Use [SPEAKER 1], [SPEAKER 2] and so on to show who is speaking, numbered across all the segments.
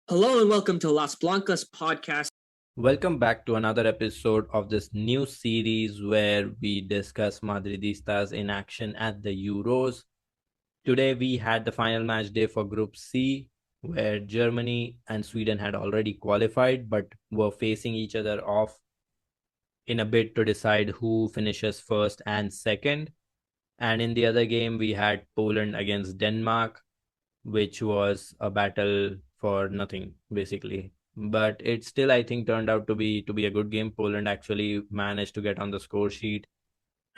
[SPEAKER 1] Hello and welcome to Las Blancas Podcast.
[SPEAKER 2] Welcome back to another episode of this new series where we discuss Madridistas in action at the Euros. Today we had the final match day for Group C, where Germany and Sweden had already qualified but were facing each other off in a bid to decide who finishes first and second. And in the other game, we had Poland against Denmark, which was a battle for nothing basically. But it still, I think, turned out to be a good game. Poland actually managed to get on the score sheet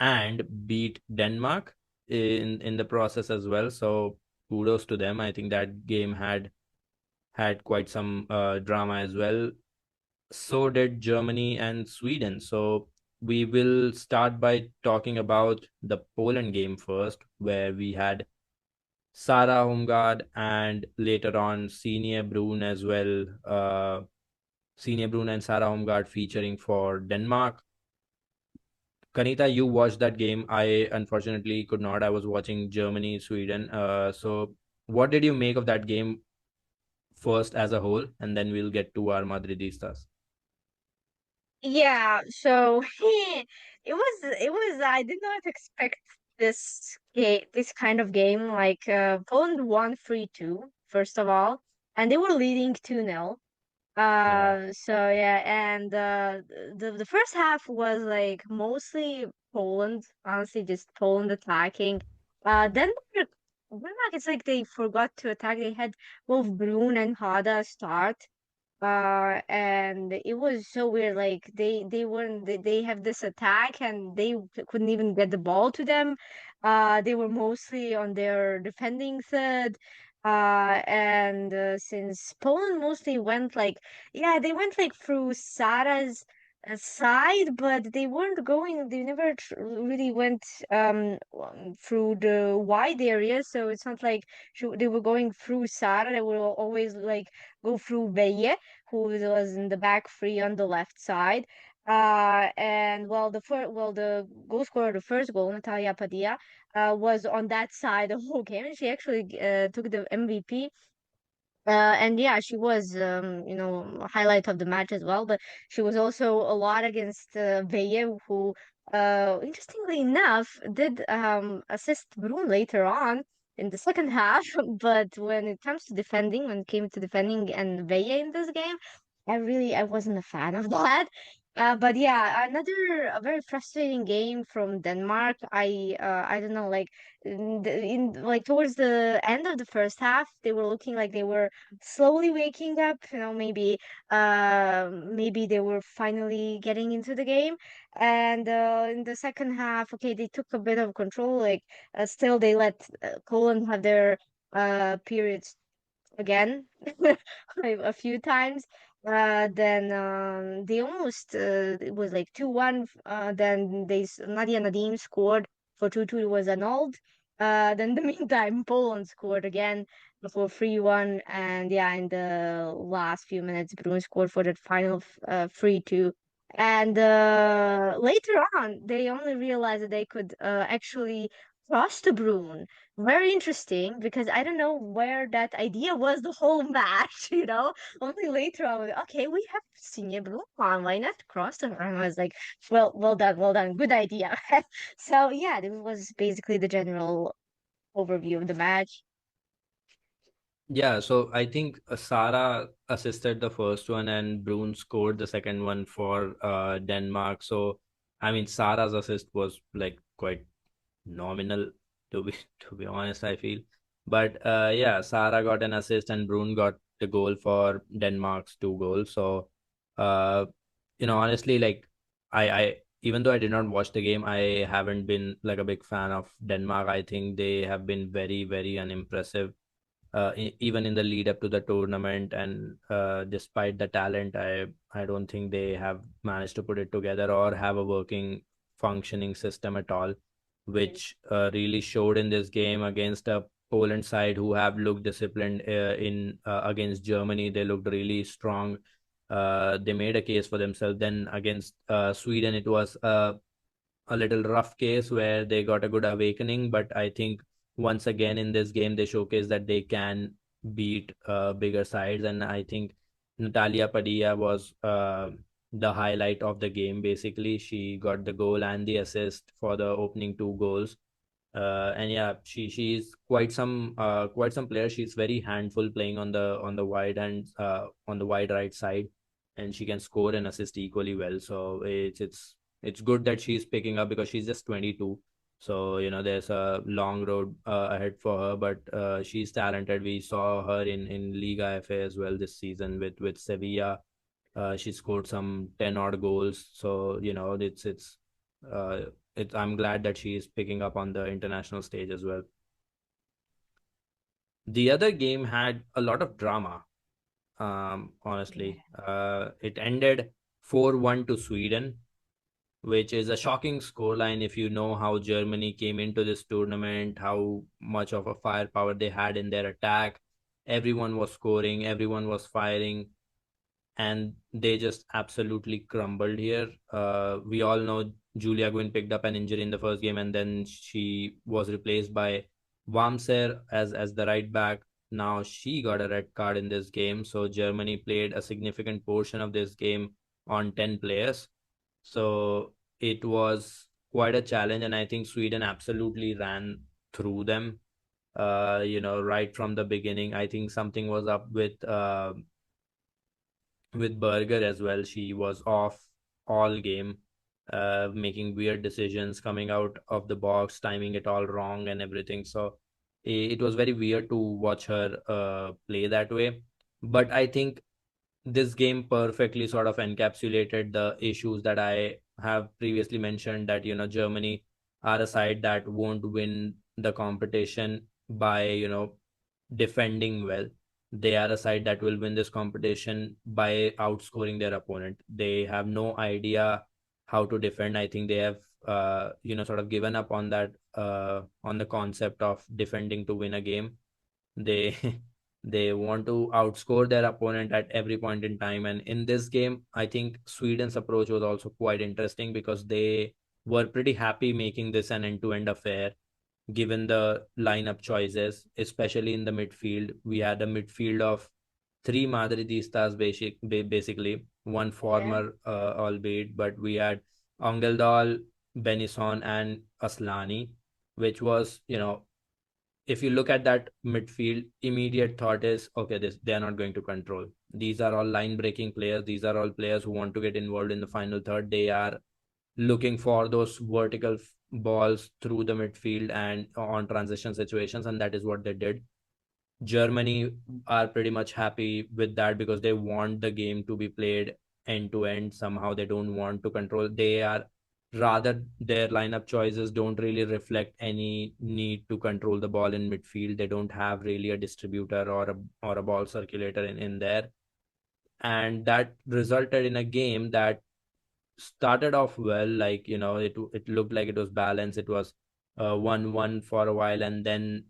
[SPEAKER 2] and beat Denmark in the process as well. So kudos to them. I think that game had quite some drama as well. So did Germany and Sweden. So we will start by talking about the Poland game first, where we had Sara Holmgaard and later on Signe Bruun as well. Signe Bruun and Sara Holmgaard featuring for Denmark. Kanita, you watched that game. I unfortunately could not. I was watching Germany, Sweden. So what did you make of that game first as a whole, and then we'll get to our Madridistas.
[SPEAKER 3] Yeah, so it was I did not expect this kind of game. Like Poland won 3-2 first of all, and they were leading 2-0.
[SPEAKER 2] Yeah.
[SPEAKER 3] So yeah, and the first half was like mostly Poland, honestly, just Poland attacking. Denmark, it's like they forgot to attack. They had both Bruun and Hada start. And it was so weird. Like they weren't they have this attack and they couldn't even get the ball to them. They were mostly on their defending third. And since Poland mostly went like, yeah, they went like through Sara's side, but they weren't going. They never really went through the wide area. So it's not like they were going through Sara. They were always like go through Veje, who was in the back three on the left side. And the goal scorer, the first goal, Natalia Padilla, was on that side the whole game, and she actually took the MVP. And yeah, she was, highlight of the match as well. But she was also a lot against Veje, who, interestingly enough, did assist Bruun later on in the second half. But when it comes to defending, when it came to defending and Veje in this game, I wasn't a fan of that. But yeah, another a very frustrating game from Denmark. I don't know, like like towards the end of the first half, they were looking like they were slowly waking up. Maybe they were finally getting into the game. And in the second half, okay, they took a bit of control. Like still, they let Poland have their periods again like, a few times. Then they almost it was like 2-1. Then Nadia Nadim scored for 2-2. It was annulled. Then the meantime, Poland scored again for 3-1. And yeah, in the last few minutes, Bruun scored for that final 3-2. And later on, they only realized that they could actually cross to Bruun. Very interesting because I don't know where that idea was the whole match, you know? Only later I was okay, we have Signe Bruun, why not cross to her? And I was like, well done, good idea. So yeah, this was basically the general overview of the match.
[SPEAKER 2] Yeah, so I think Sara assisted the first one and Bruun scored the second one for Denmark. So I mean Sara's assist was like quite nominal to be to be honest, I feel. But yeah, Sara got an assist and Bruun got the goal for Denmark's two goals. So uh honestly, like I even though I did not watch the game, I haven't been like a big fan of Denmark. I think they have been very, very unimpressive even in the lead up to the tournament. And despite the talent, I don't think they have managed to put it together or have a working, functioning system at all, which really showed in this game against a Poland side who have looked disciplined in against Germany. They looked really strong. They made a case for themselves. Then against Sweden, it was a little rough case where they got a good awakening. But I think once again in this game, they showcase that they can beat bigger sides. And I think Natalia Padilla was the highlight of the game. Basically, she got the goal and the assist for the opening two goals. And yeah, she's quite some player. She's very handful playing on the wide and on the wide right side, and she can score and assist equally well. So it's good that she's picking up because she's just 22. So there's a long road ahead for her, but she's talented. We saw her in Liga FA as well this season with Sevilla. She scored some 10 odd goals. So uh, I'm glad that she is picking up on the international stage as well. The other game had a lot of drama. Honestly, it ended 4-1 to Sweden, which is a shocking scoreline if you know how Germany came into this tournament, how much of a firepower they had in their attack. Everyone was scoring, everyone was firing, and they just absolutely crumbled here. We all know Julia Gwynn picked up an injury in the first game, and then she was replaced by Wamser as the right back. Now she got a red card in this game, so Germany played a significant portion of this game on 10 players. So it was quite a challenge, and I think Sweden absolutely ran through them. Right from the beginning, I think something was up with Berger as well. She was off all game, making weird decisions, coming out of the box, timing it all wrong, and everything. So it was very weird to watch her play that way. But I think this game perfectly sort of encapsulated the issues that I have previously mentioned, that Germany are a side that won't win the competition by defending well. They are a side that will win this competition by outscoring their opponent. They have no idea how to defend. I think they have sort of given up on that, on the concept of defending to win a game. They they want to outscore their opponent at every point in time. And in this game, I think Sweden's approach was also quite interesting because they were pretty happy making this an end-to-end affair given the lineup choices, especially in the midfield. We had a midfield of three Madridistas, basically one
[SPEAKER 3] Yeah.
[SPEAKER 2] former, albeit, but we had Angeldahl, Bennison, and Aslani, which was, if you look at that midfield, immediate thought is, okay, this they are not going to control. These are all line breaking players. These are all players who want to get involved in the final third. They are looking for those vertical balls through the midfield and on transition situations, and that is what they did. Germany are pretty much happy with that because they want the game to be played end to end. Somehow they don't want to control. They are rather, their lineup choices don't really reflect any need to control the ball in midfield. They don't have really a distributor or a ball circulator in there. And that resulted in a game that started off well. Like it looked like it was balanced. It was 1-1 for a while, and then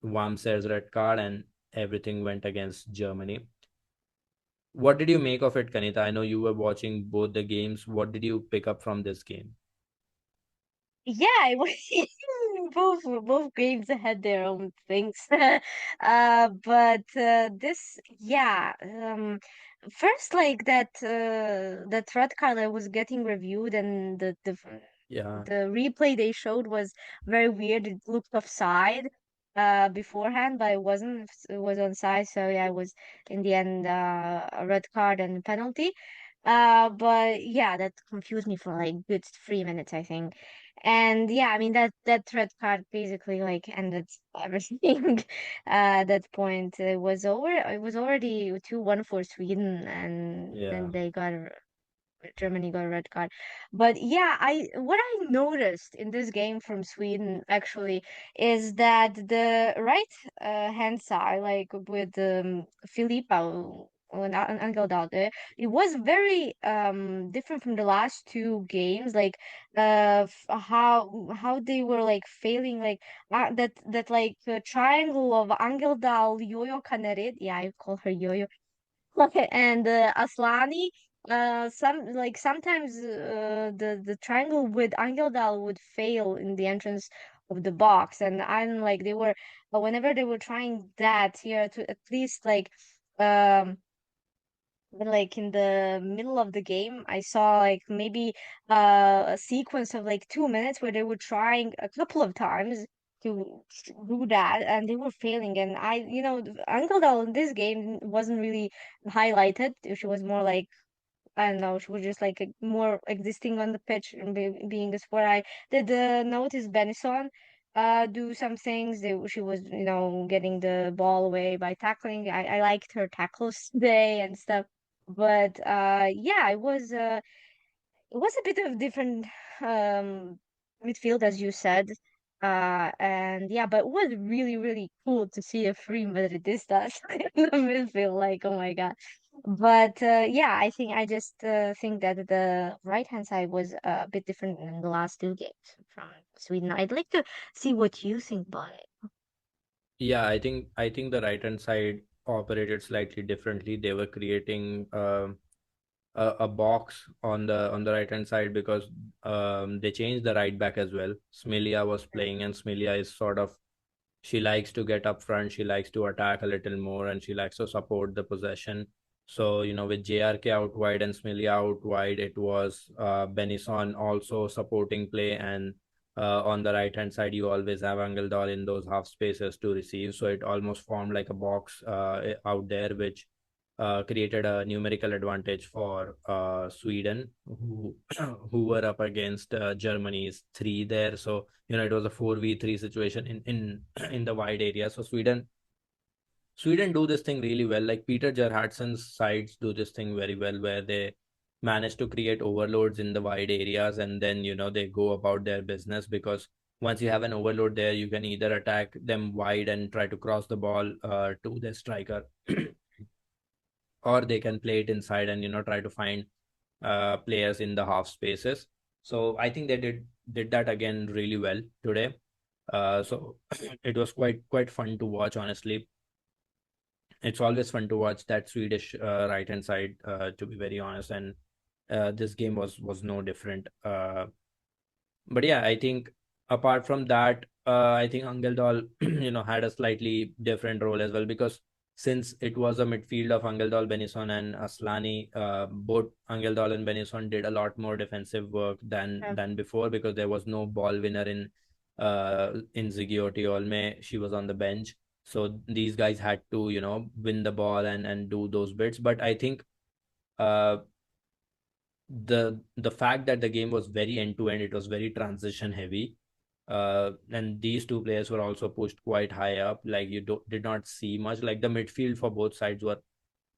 [SPEAKER 2] Wamser's red card, and everything went against Germany. What did you make of it, Kanita? I know you were watching both the games. What did you pick up from this game?
[SPEAKER 3] Yeah, it was both games had their own things. But this, yeah, first like that red card that was getting reviewed, and
[SPEAKER 2] Yeah,
[SPEAKER 3] the replay they showed was very weird. It looked offside beforehand, but it wasn't. It was onside, so yeah, it was in the end a red card and penalty. But yeah, that confused me for like good 3 minutes, I think. And yeah, I mean that red card basically like ended everything. At that point, it was over. It was already 2-1 for Sweden, and
[SPEAKER 2] yeah,
[SPEAKER 3] then Germany got a red card. But yeah, I what I noticed in this game from Sweden actually is that the right hand side, like with Filippa and Angeldahl, it was very different from the last two games. Like how they were like failing, like that like triangle of Angeldahl, Yo-Yo Kanarit. Yeah, I call her Yo-Yo. Okay, and Aslani, sometimes the triangle with Angeldal would fail in the entrance of the box. And I'm like, they were whenever they were trying that here to at least um like in the middle of the game, I saw like maybe a sequence of like 2 minutes where they were trying a couple of times to do that, and they were failing. And Angeldahl in this game wasn't really highlighted. She was more like, I don't know, she was just like more existing on the pitch and being the sport. I did notice Bennison do some things. She was, getting the ball away by tackling. I liked her tackles today and stuff. But yeah, it was a bit of different um midfield, as you said. And yeah, but it was really, really cool to see a free Madridistas in the midfield. Like, oh my God. But yeah, I just think that the right hand side was a bit different in the last two games from Sweden. I'd like to see what you think about it.
[SPEAKER 2] Yeah, I think the right hand side operated slightly differently. They were creating a box on the right hand side because they changed the right back as well. Smilia was playing, and Smilia is sort of, she likes to get up front, she likes to attack a little more, and she likes to support the possession. So, with JRK out wide and Smilia out wide, it was Bennison also supporting play, and on the right hand side, you always have Angeldahl in those half spaces to receive. So it almost formed like a box out there, which created a numerical advantage for Sweden, who who were up against Germany's three there. So it was a 4v3 situation in in the wide area. So Sweden do this thing really well. Like Peter Gerhardsen's sides do this thing very well, where they manage to create overloads in the wide areas, and then they go about their business, because once you have an overload there, you can either attack them wide and try to cross the ball to the striker, or they can play it inside and try to find players in the half spaces. So I think they did that again really well today. So it was quite fun to watch, honestly. It's always fun to watch that Swedish right hand side, to be very honest, and this game was no different. But yeah, I think apart from that, I think Angeldal, had a slightly different role as well, because since it was a midfield of Angeldal, Bennison, and Aslani, both Angeldal and Bennison did a lot more defensive work than before, because there was no ball winner in Zigiotti Olme. She was on the bench. So these guys had to, win the ball and do those bits. But I think uh, the fact that the game was very end to end, it was very transition heavy, and these two players were also pushed quite high up. Like did not see much. Like the midfield for both sides were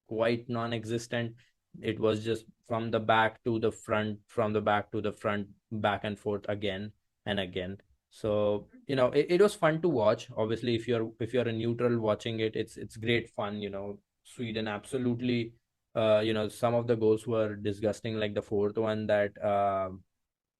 [SPEAKER 2] quite non-existent. It was just from the back to the front, from the back to the front, back and forth again and again. So it was fun to watch. Obviously, if you're a neutral watching it, it's great fun. Sweden absolutely. Some of the goals were disgusting, like the fourth one that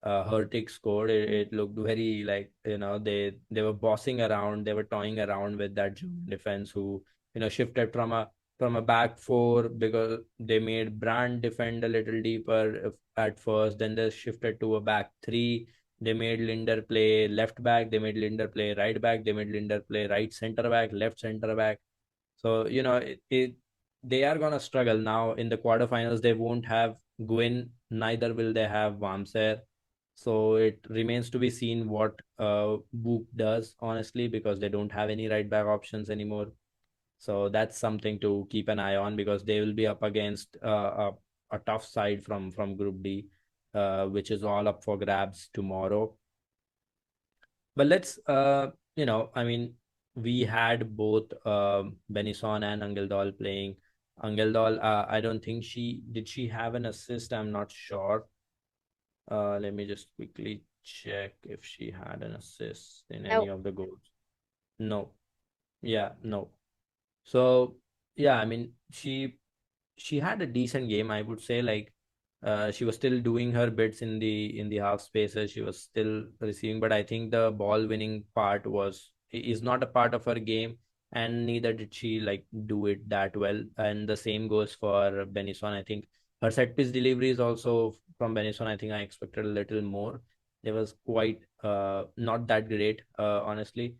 [SPEAKER 2] Hurtig scored. It looked very like, they were bossing around, they were toying around with that German defense, who shifted from a back four, because they made Brand defend a little deeper at first, then they shifted to a back three. They made Linder play left back, they made Linder play right back, they made Linder play right center back, left center back. So they are gonna struggle now in the quarterfinals. They won't have Gwyn, neither will they have Wamser. So it remains to be seen what Book does, honestly, because they don't have any right back options anymore. So that's something to keep an eye on, because they will be up against a tough side from Group D, which is all up for grabs tomorrow. But let's I mean, we had both Bennison and Angeldahl playing. Angeldahl, I don't think she have an assist. I'm not sure. Let me just quickly check if she had an assist in any
[SPEAKER 3] No.
[SPEAKER 2] of the goals. No. Yeah, no. So yeah, I mean, she had a decent game, I would say. Like, she was still doing her bits in the half spaces. She was still receiving, but I think the ball winning part is not a part of her game, and neither did she like do it that well. And the same goes for Bennison. I think her set piece delivery is also from Bennison. I think I expected a little more. it was quite not that great, honestly.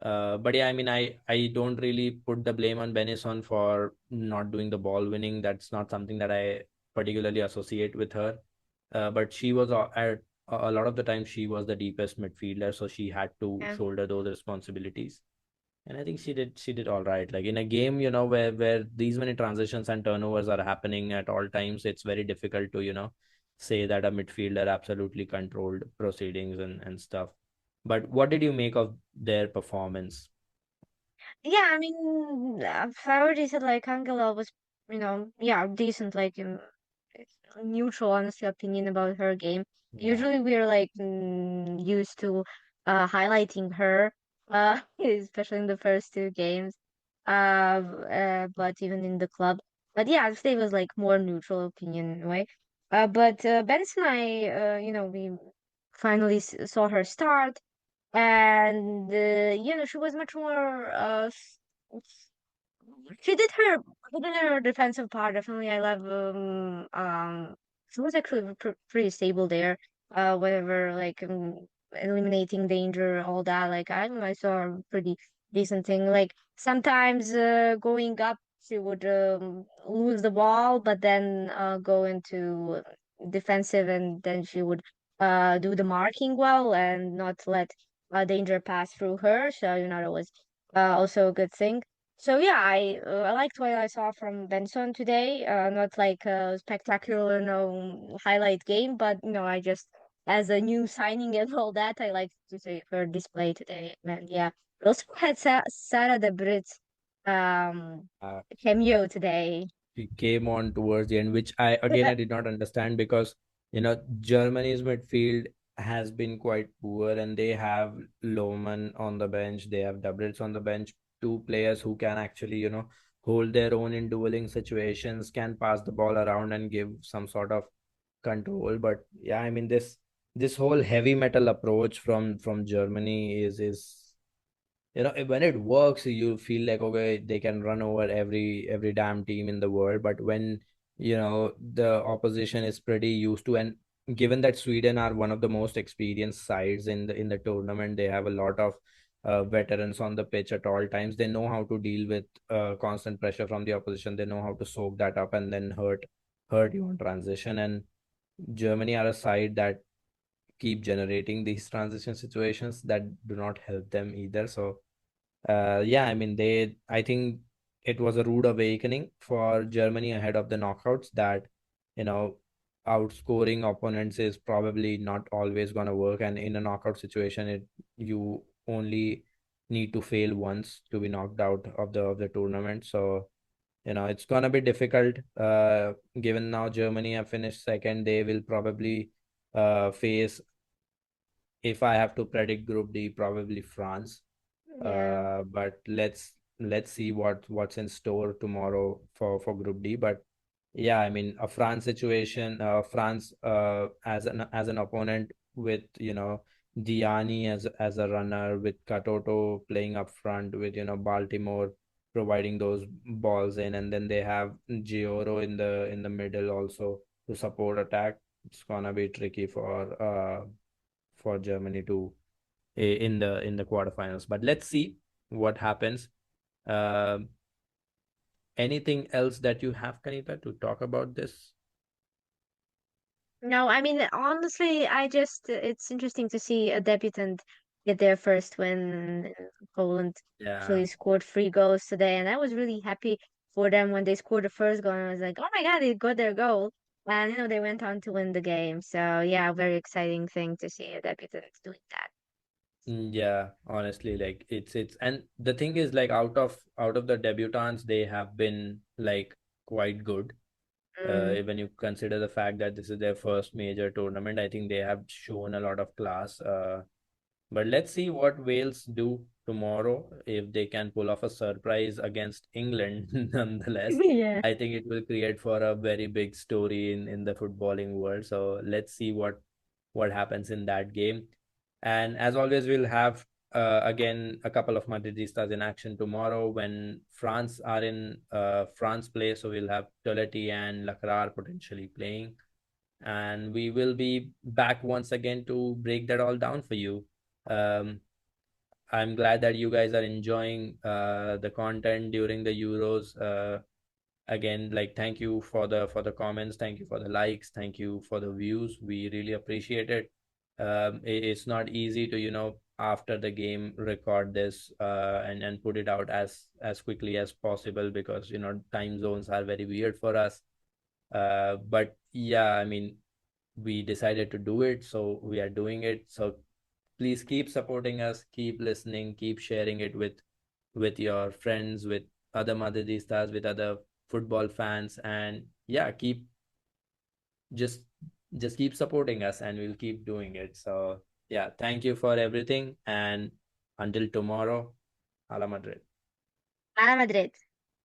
[SPEAKER 2] But yeah, I mean, I don't really put the blame on Bennison for not doing the ball winning. That's not something that I particularly associate with her. But she was at a lot of the time she was the deepest midfielder, so she had to
[SPEAKER 3] Yeah.
[SPEAKER 2] shoulder those responsibilities. And I think she did all right. Like in a game, where these many transitions and turnovers are happening at all times, it's very difficult to, say that a midfielder absolutely controlled proceedings and stuff. But what did you make of their performance?
[SPEAKER 3] Yeah, I mean, I already said like Angela was, yeah, decent, like neutral, honestly, opinion about her game.
[SPEAKER 2] Yeah.
[SPEAKER 3] Usually we're like used to highlighting her, especially in the first two games, but even in the club. But yeah, today was like more neutral opinion in a way. But Benson and I, we finally saw her start, and she was much more she did her defensive part. Definitely, I love she was actually pretty stable there. Whatever, like eliminating danger, all that. Like I saw a pretty decent thing. Like sometimes going up, she would lose the ball, but then go into defensive, and then she would do the marking well and not let danger pass through her. So that was also a good thing. So yeah, I liked what I saw from Benson today. Not like a spectacular, highlight game, but I just as a new signing and all that, I like to see her display today. And yeah, we also had Sara Däbritz
[SPEAKER 2] Uh,
[SPEAKER 3] cameo today.
[SPEAKER 2] she came on towards the end, which I did not understand because Germany's midfield has been quite poor, and they have Lohmann on the bench, they have Däbritz on the bench, two players who can actually hold their own in dueling situations, can pass the ball around and give some sort of control. But yeah, I mean this whole heavy metal approach from Germany is when it works you feel like okay they can run over every damn team in the world. But when the opposition is pretty used to, and given that Sweden are one of the most experienced sides in the tournament, they have a lot of veterans on the pitch at all times. They know how to deal with constant pressure from the opposition. They know how to soak that up and then hurt you on transition. And Germany are a side that keep generating these transition situations that do not help them either. So yeah, I mean, I think it was a rude awakening for Germany ahead of the knockouts that, you know, outscoring opponents is probably not always going to work. And in a knockout situation, you only need to fail once to be knocked out of the tournament. So, it's going to be difficult. Given now Germany have finished second, they will probably face, if I have to predict Group D, probably France.
[SPEAKER 3] Yeah.
[SPEAKER 2] But let's see what's in store tomorrow for Group D. But yeah, I mean a France situation, France as an opponent with Diani as a runner, with Katoto playing up front, with Baltimore providing those balls in, and then they have Gioro in the middle also to support attack. It's gonna be tricky for Germany to in the quarterfinals. But let's see what happens. Uh, Anything else that you have, Kanita, to talk about this?
[SPEAKER 3] No, I mean, honestly, it's interesting to see a debutant get their first win. Poland
[SPEAKER 2] Yeah.
[SPEAKER 3] actually scored 3 goals today, and I was really happy for them when they scored the first goal. And I was like, oh my God, they got their goal. And, they went on to win the game. So, yeah, very exciting thing to see a debutant doing that.
[SPEAKER 2] Yeah, honestly, like it's and the thing is like out of the debutants, they have been like quite good.
[SPEAKER 3] Mm.
[SPEAKER 2] When you consider the fact that this is their first major tournament, I think they have shown a lot of class. But let's see what Wales do tomorrow if they can pull off a surprise against England. Nonetheless,
[SPEAKER 3] Yeah.
[SPEAKER 2] I think it will create for a very big story in the footballing world. So let's see what happens in that game. And as always, we'll have again a couple of Madridistas in action tomorrow when France are in France play. So we'll have Toletti and Lacrar potentially playing. and we will be back once again to break that all down for you. I'm glad that you guys are enjoying the content during the Euros. Again, like, thank you for the comments, thank you for the likes, thank you for the views. We really appreciate it. It's not easy to, after the game record this and put it out as quickly as possible, because time zones are very weird for us. But yeah, I mean, we decided to do it, so we are doing it. So please keep supporting us, keep listening, keep sharing it with your friends, with other Madridistas, with other football fans, and yeah, just just keep supporting us, and we'll keep doing it. So yeah, thank you for everything, and until tomorrow, Hala Madrid.
[SPEAKER 3] Hala Madrid.